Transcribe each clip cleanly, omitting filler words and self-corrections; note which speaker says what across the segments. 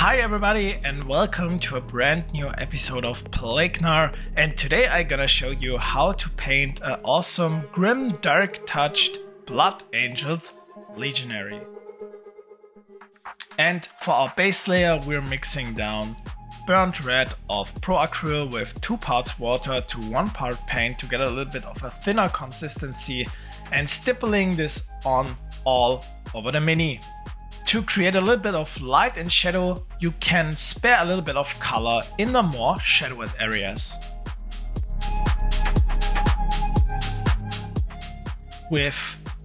Speaker 1: Hi everybody and welcome to a brand new episode of Plaguenarr, and today I'm gonna show you how to paint an awesome grim dark touched Blood Angels Legionary. And for our base layer we're mixing down burnt red of Pro Acryl with 2 parts water to 1 part paint to get a little bit of a thinner consistency and stippling this on all over the mini. To create a little bit of light and shadow, you can spare a little bit of color in the more shadowed areas. With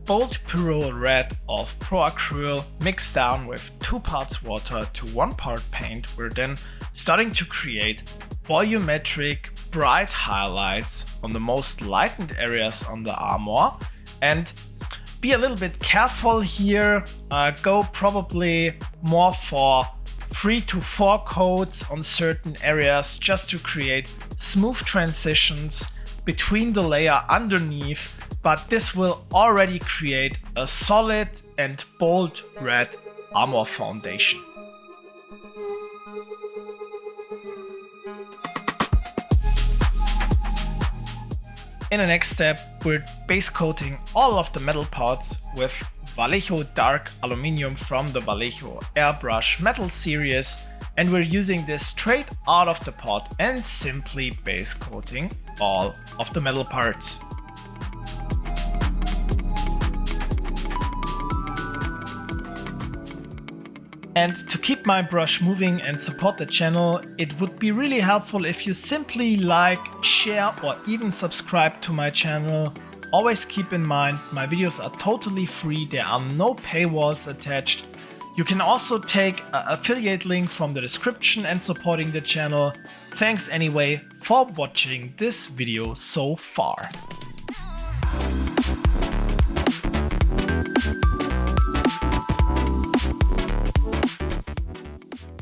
Speaker 1: bold Pyrrole red of Pro Acryl mixed down with 2 parts water to 1 part paint, we're then starting to create volumetric bright highlights on the most lightened areas on the armor. And be a little bit careful here, go probably more for 3 to 4 coats on certain areas just to create smooth transitions between the layer underneath, but this will already create a solid and bold red armor foundation. In the next step, we're base coating all of the metal parts with Vallejo Dark Aluminium from the Vallejo Airbrush Metal series, and we're using this straight out of the pot and simply base coating all of the metal parts. And to keep my brush moving and support the channel, it would be really helpful if you simply like, share or even subscribe to my channel. Always keep in mind, my videos are totally free, there are no paywalls attached. You can also take an affiliate link from the description and supporting the channel. Thanks anyway for watching this video so far.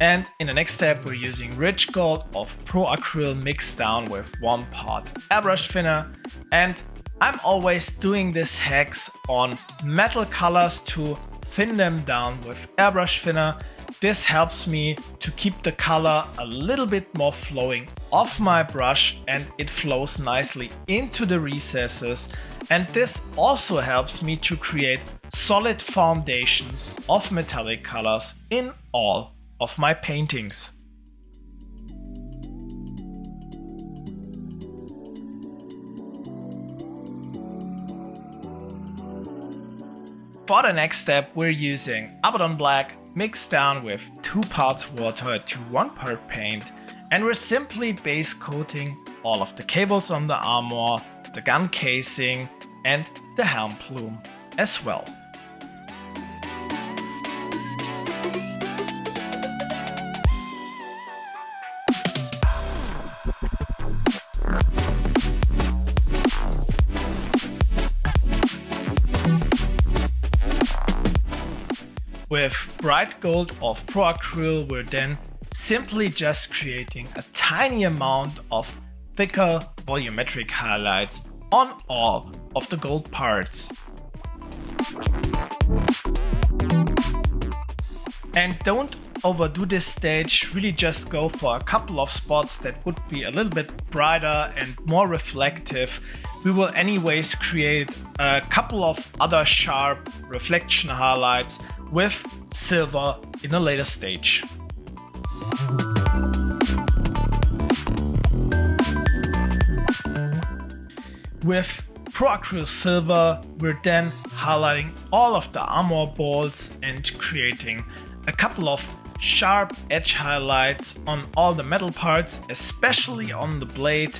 Speaker 1: And in the next step we're using rich gold of Pro Acryl mixed down with 1 part airbrush thinner, and I'm always doing this hex on metal colors to thin them down with airbrush thinner. This helps me to keep the color a little bit more flowing off my brush and it flows nicely into the recesses, and this also helps me to create solid foundations of metallic colors in all of my paintings. For the next step we're using Abaddon Black mixed down with 2 parts water to 1 part paint, and we're simply base coating all of the cables on the armor, the gun casing and the helm plume as well. With bright gold of Pro Acryl, we're then simply just creating a tiny amount of thicker volumetric highlights on all of the gold parts. And don't overdo this stage, really just go for a couple of spots that would be a little bit brighter and more reflective. We will anyways create a couple of other sharp reflection highlights with silver in a later stage. With Pro Acryl Silver, we're then highlighting all of the armor bolts and creating a couple of sharp edge highlights on all the metal parts, especially on the blade.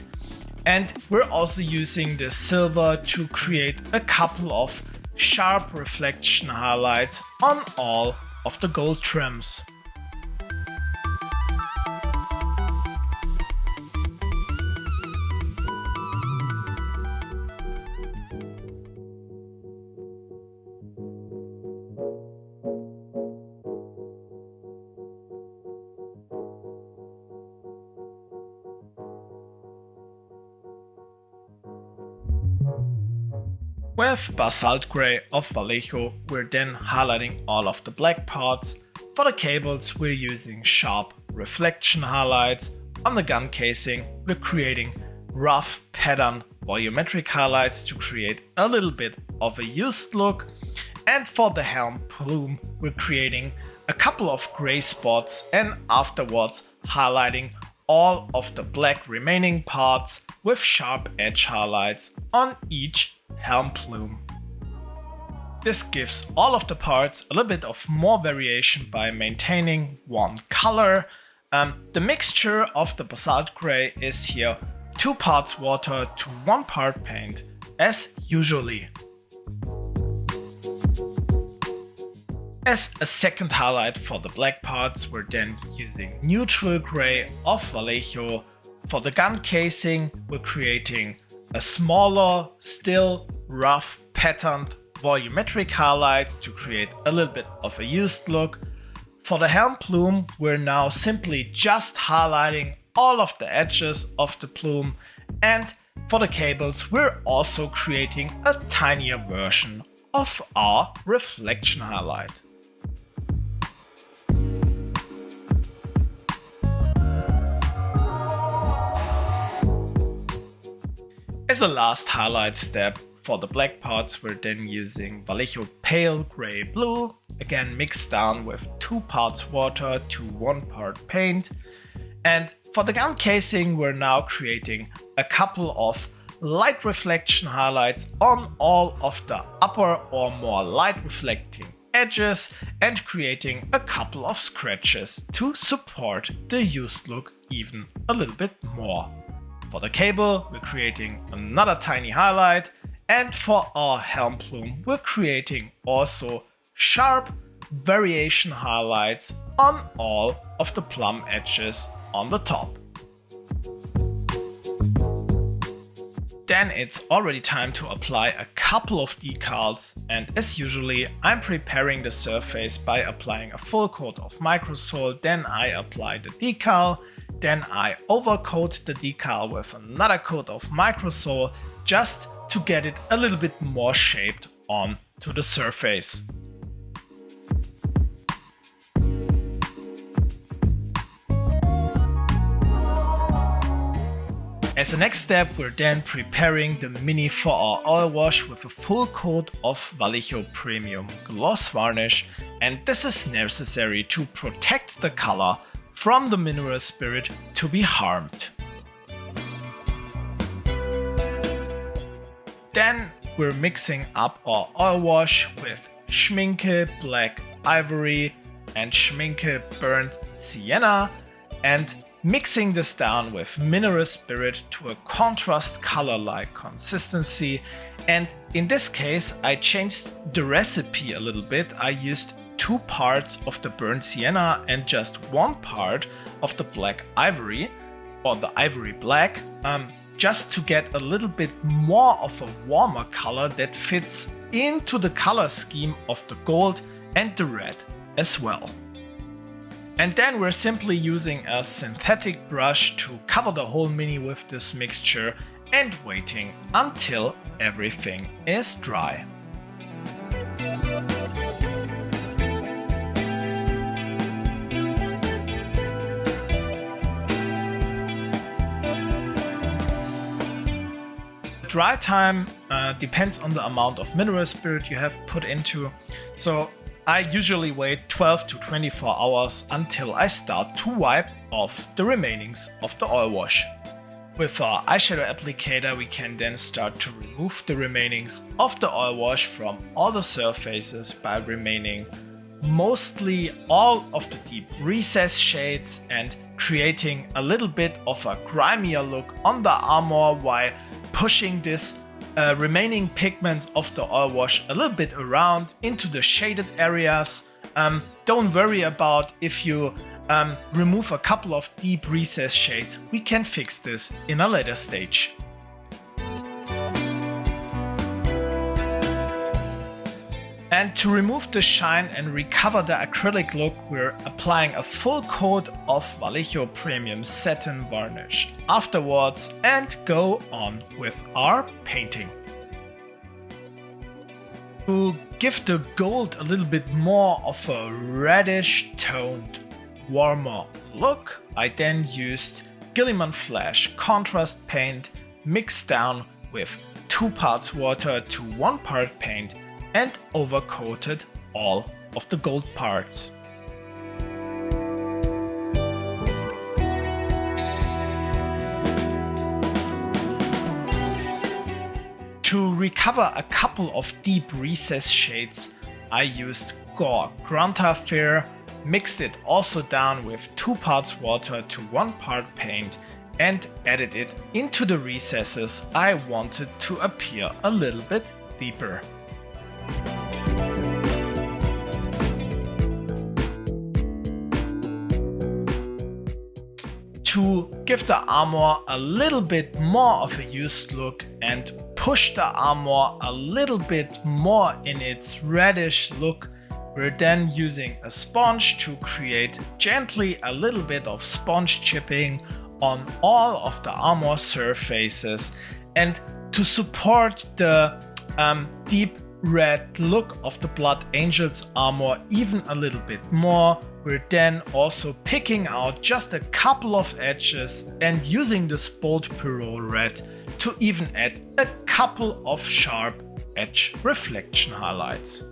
Speaker 1: And we're also using the silver to create a couple of sharp reflection highlights on all of the gold trims. With Basalt Grey of Vallejo, we're then highlighting all of the black parts, for the cables, we're using sharp reflection highlights. On the gun casing, we're creating rough pattern volumetric highlights to create a little bit of a used look. And for the helm plume, we're creating a couple of gray spots and afterwards highlighting all of the black remaining parts with sharp edge highlights on each helm plume. This gives all of the parts a little bit of more variation by maintaining one color. The mixture of the basalt gray is here 2 parts water to 1 part paint as usually. As a second highlight for the black parts, we're then using neutral gray of Vallejo. For the gun casing, we're creating a smaller, still rough patterned volumetric highlight to create a little bit of a used look. For the helm plume, we're now simply just highlighting all of the edges of the plume, and for the cables, we're also creating a tinier version of our reflection highlight. As a last highlight step, for the black parts, we're then using Vallejo Pale Gray Blue, again mixed down with 2 parts water to 1 part paint. And for the gun casing, we're now creating a couple of light reflection highlights on all of the upper or more light reflecting edges and creating a couple of scratches to support the used look even a little bit more. For the cable, we're creating another tiny highlight, and for our helm plume, we're creating also sharp variation highlights on all of the plumb edges on the top. Then it's already time to apply a couple of decals, and as usually I'm preparing the surface by applying a full coat of microsol, then I apply the decal, then I overcoat the decal with another coat of microsol just to get it a little bit more shaped onto the surface. As a next step, we're then preparing the mini for our oil wash with a full coat of Vallejo Premium Gloss Varnish, and this is necessary to protect the color from the mineral spirit to be harmed. Then we're mixing up our oil wash with Schminke Black Ivory and Schminke Burnt Sienna, and mixing this down with mineral spirit to a contrast color-like consistency. And in this case, I changed the recipe a little bit. I used 2 parts of the burnt sienna and just 1 part of the black ivory or the ivory black, just to get a little bit more of a warmer color that fits into the color scheme of the gold and the red as well. And then we're simply using a synthetic brush to cover the whole mini with this mixture and waiting until everything is dry. Dry time depends on the amount of mineral spirit you have put into. So I usually wait 12 to 24 hours until I start to wipe off the remainings of the oil wash. With our eyeshadow applicator, we can then start to remove the remainings of the oil wash from all the surfaces by remaining mostly all of the deep recess shades and creating a little bit of a grimier look on the armor while pushing this remaining pigments of the oil wash a little bit around into the shaded areas. Don't worry about if you remove a couple of deep recess shades, we can fix this in a later stage. And to remove the shine and recover the acrylic look, we're applying a full coat of Vallejo Premium Satin Varnish afterwards and go on with our painting. To give the gold a little bit more of a reddish toned, warmer look, I then used Guilliman Flash contrast paint mixed down with 2 parts water to 1 part paint and overcoated all of the gold parts. To recover a couple of deep recess shades, I used Gore FX, mixed it also down with 2 parts water to 1 part paint and added it into the recesses I wanted to appear a little bit deeper. To give the armor a little bit more of a used look and push the armor a little bit more in its reddish look, we're then using a sponge to create gently a little bit of sponge chipping on all of the armor surfaces, and to support the deep red look of the Blood Angel's armor even a little bit more, we're then also picking out just a couple of edges and using this Bold Pyro Red to even add a couple of sharp edge reflection highlights.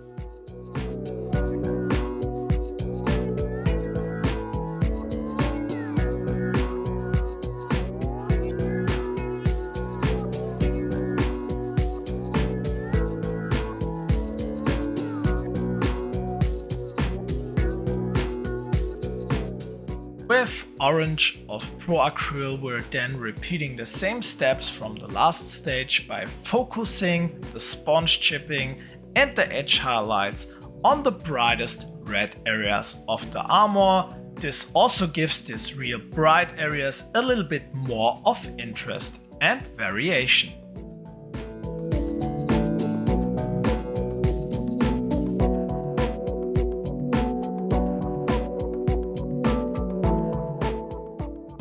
Speaker 1: With Orange of Pro Acryl, we're then repeating the same steps from the last stage by focusing the sponge chipping and the edge highlights on the brightest red areas of the armor. This also gives these real bright areas a little bit more of interest and variation.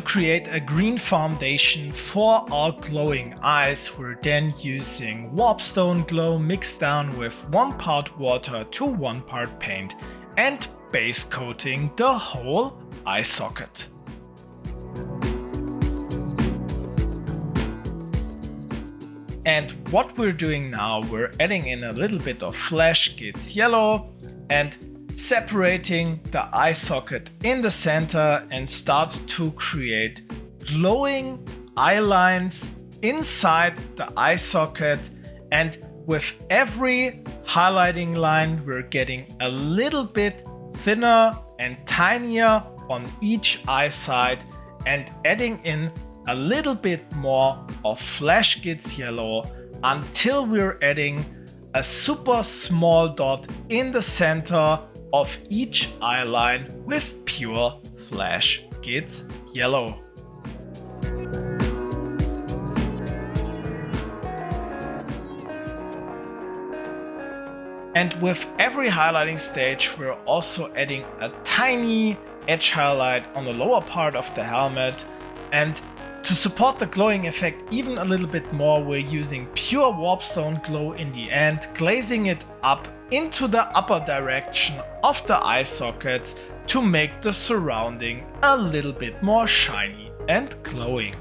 Speaker 1: Create a green foundation for our glowing eyes, we're then using Warpstone Glow mixed down with 1 part water to 1 part paint and base coating the whole eye socket. And what we're doing now, we're adding in a little bit of Flash Gits Yellow and separating the eye socket in the center and start to create glowing eye lines inside the eye socket, and with every highlighting line we're getting a little bit thinner and tinier on each eye side and adding in a little bit more of Flash Gits Yellow until we're adding a super small dot in the center of each eye line with pure Flash Gits Yellow. And with every highlighting stage, we're also adding a tiny edge highlight on the lower part of the helmet. And to support the glowing effect even a little bit more, we're using pure Warpstone Glow in the end, glazing it up into the upper direction of the eye sockets to make the surrounding a little bit more shiny and glowing.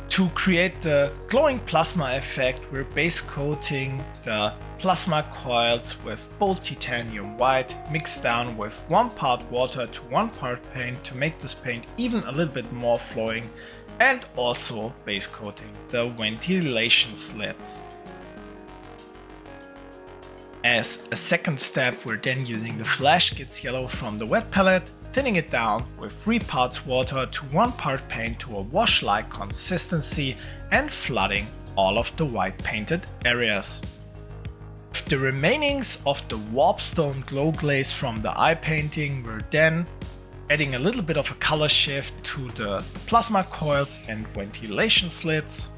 Speaker 1: To create the glowing plasma effect, we're base coating the plasma coils with bold titanium white mixed down with 1 part water to 1 part paint to make this paint even a little bit more flowing, and also base coating the ventilation slits. As a second step, we're then using the Flash Gits Yellow from the wet palette, thinning it down with 3 parts water to 1 part paint to a wash-like consistency and flooding all of the white painted areas. With the remainings of the Warpstone Glow glaze from the eye painting, we're then adding a little bit of a color shift to the plasma coils and ventilation slits.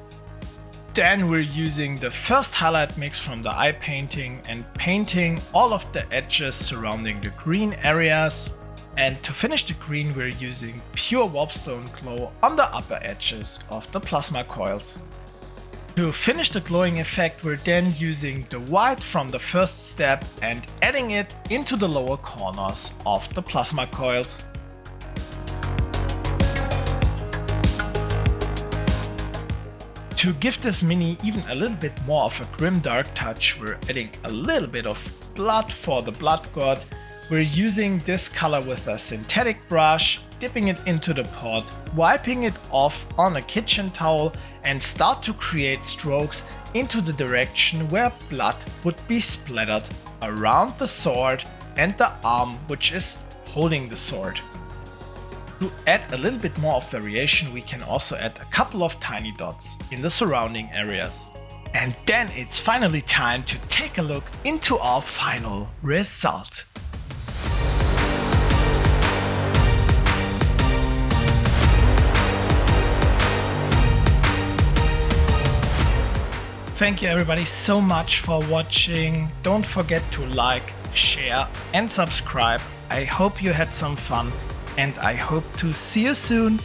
Speaker 1: Then we're using the first highlight mix from the eye painting and painting all of the edges surrounding the green areas. And to finish the green, we're using pure Warpstone Glow on the upper edges of the plasma coils. To finish the glowing effect, we're then using the white from the first step and adding it into the lower corners of the plasma coils. To give this mini even a little bit more of a grimdark touch, we're adding a little bit of blood for the blood god. We're using this color with a synthetic brush, dipping it into the pot, wiping it off on a kitchen towel and start to create strokes into the direction where blood would be splattered around the sword and the arm which is holding the sword. To add a little bit more of variation, we can also add a couple of tiny dots in the surrounding areas. And then it's finally time to take a look into our final result. Thank you everybody so much for watching. Don't forget to like, share and subscribe. I hope you had some fun and I hope to see you soon.